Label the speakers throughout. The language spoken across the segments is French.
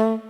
Speaker 1: On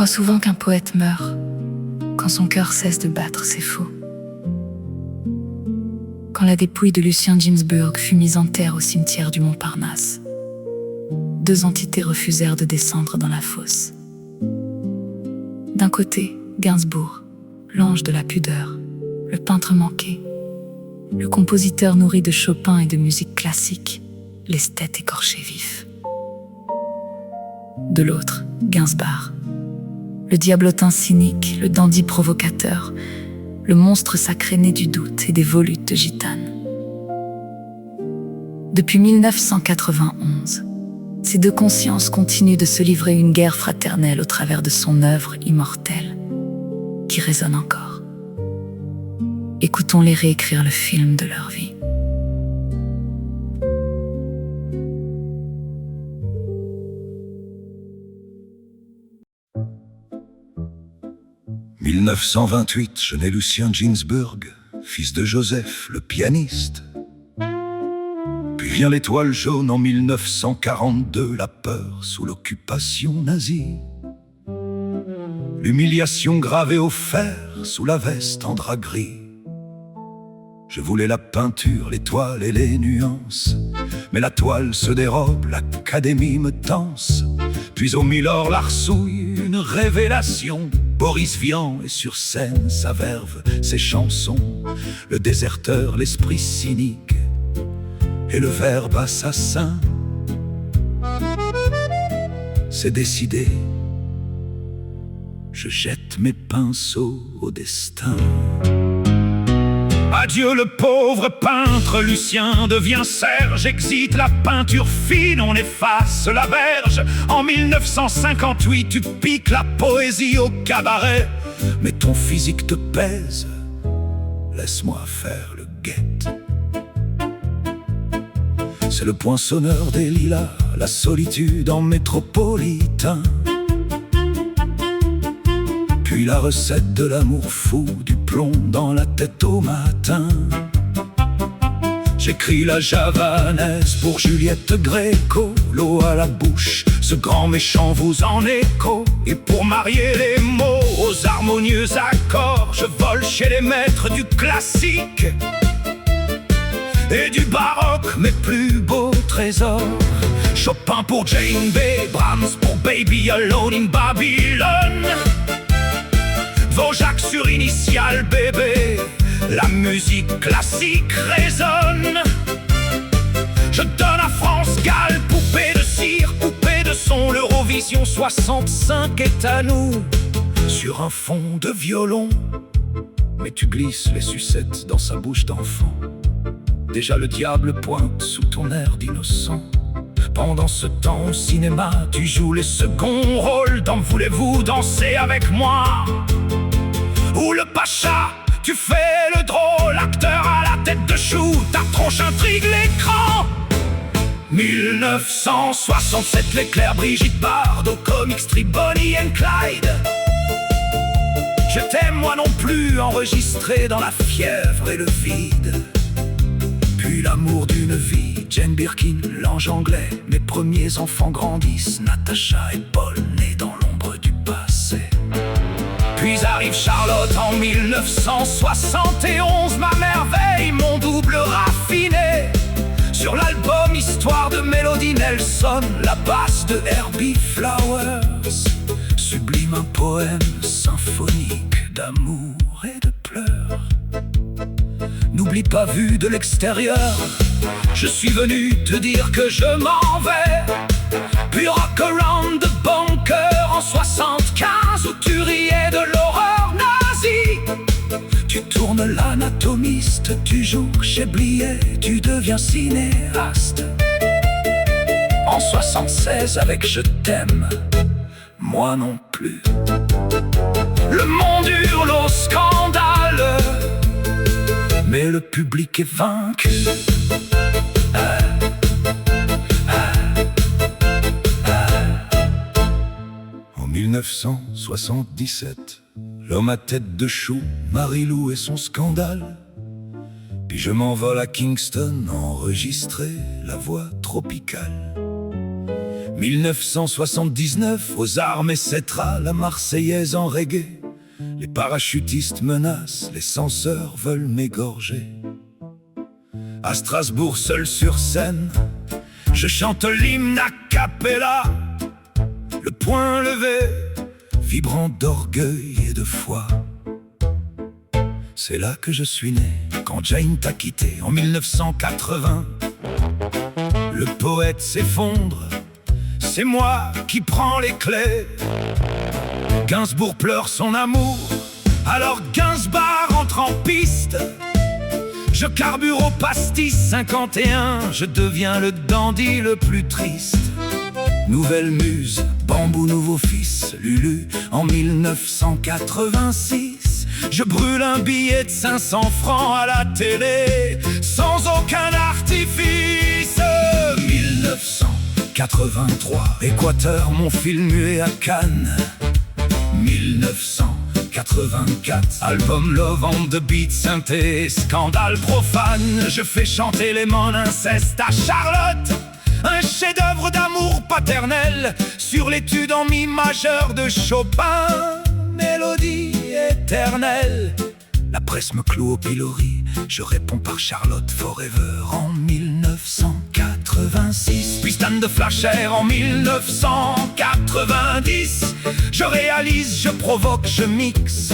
Speaker 1: croit souvent qu'un poète meurt quand son cœur cesse de battre, c'est faux. Quand la dépouille de Lucien Ginsburg fut mise en terre au cimetière du Montparnasse, deux entités refusèrent de descendre dans la fosse. D'un côté, Gainsbourg, l'ange de la pudeur, le peintre manqué, le compositeur nourri de Chopin et de musique classique, l'esthète écorché vif. De l'autre, Gainsbourg, le diablotin cynique, le dandy provocateur, le monstre sacré né du doute et des volutes de gitane. Depuis 1991, ces deux consciences continuent de se livrer une guerre fraternelle au travers de son œuvre immortelle, qui résonne encore. Écoutons-les réécrire le film de leur vie.
Speaker 2: « 1928, je nais Lucien Ginsburg, fils de Joseph, le pianiste. Puis vient l'étoile jaune en 1942, la peur sous l'occupation nazie. L'humiliation gravée au fer sous la veste en drap gris. Je voulais la peinture, l'étoile et les nuances, mais la toile se dérobe, l'académie me tense. Puis au Milord Larsouille, une révélation. Boris Vian est sur scène, sa verve, ses chansons, le déserteur, l'esprit cynique et le verbe assassin. C'est décidé, je jette mes pinceaux au destin. Adieu le pauvre peintre, Lucien devient Serge, exite la peinture fine, on efface la berge. En 1958, tu piques la poésie au cabaret, mais ton physique te pèse, laisse-moi faire le guette. C'est le poinçonneur des lilas, la solitude en métropolitain. Puis la recette de l'amour fou, du plomb dans la tête au matin. J'écris la javanaise pour Juliette Gréco, l'eau à la bouche, ce grand méchant vous en écho. Et pour marier les mots aux harmonieux accords, je vole chez les maîtres du classique et du baroque, mes plus beaux trésors. Chopin pour Jane B, Brahms pour Baby Alone in Babylon. Vosjak sur initial bébé, la musique classique résonne. Je donne à France Gall, poupée de cire, poupée de son. L'Eurovision 65 est à nous, sur un fond de violon. Mais tu glisses les sucettes dans sa bouche d'enfant. Déjà le diable pointe sous ton air d'innocent. Pendant ce temps au cinéma, tu joues les seconds rôles dans Voulez-vous danser avec moi? Ou le pacha, tu fais le drôle, acteur à la tête de chou, ta tronche intrigue l'écran. 1967, l'éclair, Brigitte Bardot, comic strip, Bonnie and Clyde. Je t'aime moi non plus, enregistré dans la fièvre et le vide. Puis l'amour d'une vie, Jane Birkin, l'ange anglais. Mes premiers enfants grandissent, Natacha et Paul, nés dans l'ombre du passé. Puis arrive Charlotte en 1971, ma merveille, mon double raffiné. Sur l'album Histoire de Mélodie Nelson, la basse de Herbie Flowers sublime un poème symphonique d'amour et de pleurs. Nous t'oublie pas vu de l'extérieur. Je suis venu te dire que je m'en vais. Puis rock around de bon cœur en 75 où tu riais de l'horreur nazie. Tu tournes l'anatomiste, tu joues chez Blier, tu deviens cinéaste. En 76 avec Je t'aime, moi non plus. Le monde hurle au scandale, mais le public est vaincu. En 1977, l'homme à tête de chou, Marie-Lou et son scandale. Puis je m'envole à Kingston enregistrer la voix tropicale. 1979, aux armes et cetera, la Marseillaise en reggae. Les parachutistes menacent, les censeurs veulent m'égorger. À Strasbourg, seul sur scène, je chante l'hymne a cappella, le poing levé, vibrant d'orgueil et de foi. C'est là que je suis né, quand Jane t'a quitté en 1980. Le poète s'effondre, c'est moi qui prends les clés. Gainsbourg pleure son amour, alors Gainsbar entre en piste. Je carbure au pastis 51, je deviens le dandy le plus triste. Nouvelle muse, Bambou nouveau fils, Lulu en 1986. Je brûle un billet de 500 francs à la télé, sans aucun artifice. 1983, Équateur, mon film muet à Cannes. 1984, album Love on the Beat, synthé, scandale profane. Je fais chanter les mon inceste à Charlotte, un chef-d'œuvre d'amour paternel sur l'étude en mi majeur de Chopin, mélodie éternelle. La presse me cloue au pilori, je réponds par Charlotte Forever en 1986. Puis Stan de Flasher en 1990. Je réalise, je provoque, je mixe.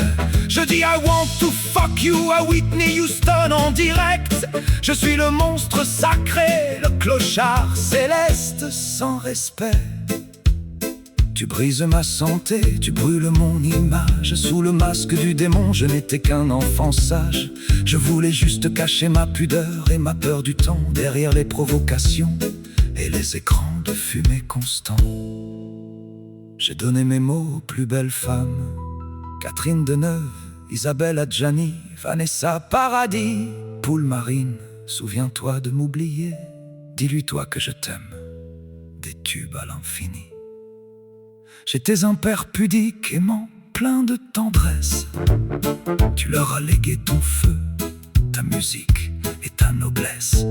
Speaker 2: Je dis I want to fuck you à Whitney Houston en direct. Je suis le monstre sacré, le clochard céleste sans respect. Tu brises ma santé, tu brûles mon image. Sous le masque du démon, je n'étais qu'un enfant sage. Je voulais juste cacher ma pudeur et ma peur du temps derrière les provocations et les écrans de fumée constants. J'ai donné mes mots aux plus belles femmes: Catherine Deneuve, Isabelle Adjani, Vanessa Paradis, Poule Marine. Souviens-toi de m'oublier, dis-lui-toi que je t'aime. Des tubes à l'infini. J'étais un père pudique, aimant, plein de tendresse. Tu leur as légué ton feu, ta musique et ta noblesse.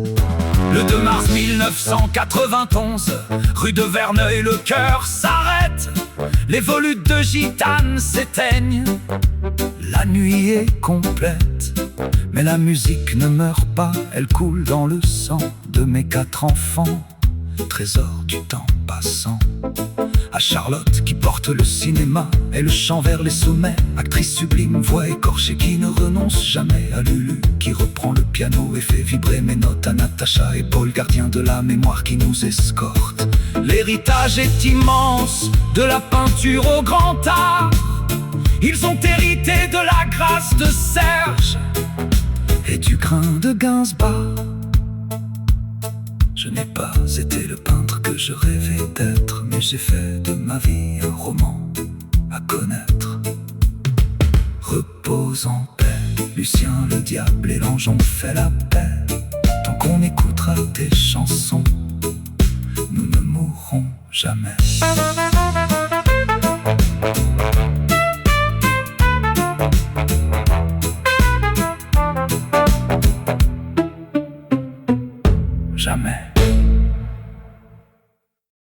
Speaker 2: Le 2 mars 1991, rue de Verneuil, le cœur s'arrête. Les volutes de gitane s'éteignent. La nuit est complète, mais la musique ne meurt pas. Elle coule dans le sang de mes 4 enfants, trésor du temps passant. À Charlotte qui porte le cinéma et le chant vers les sommets, actrice sublime, voix écorchée qui ne renonce jamais. À Lulu qui reprend le piano et fait vibrer mes notes. À Natacha et Paul, gardien de la mémoire qui nous escorte. L'héritage est immense, de la peinture au grand art. Ils ont hérité de la grâce de Serge et du grain de Gainsbourg. Je n'ai pas été le peintre que je rêvais d'être, mais j'ai fait de ma vie un roman à connaître. Repose en paix, Lucien le diable et l'ange ont fait la paix. Tant qu'on écoutera tes chansons, nous ne mourrons jamais.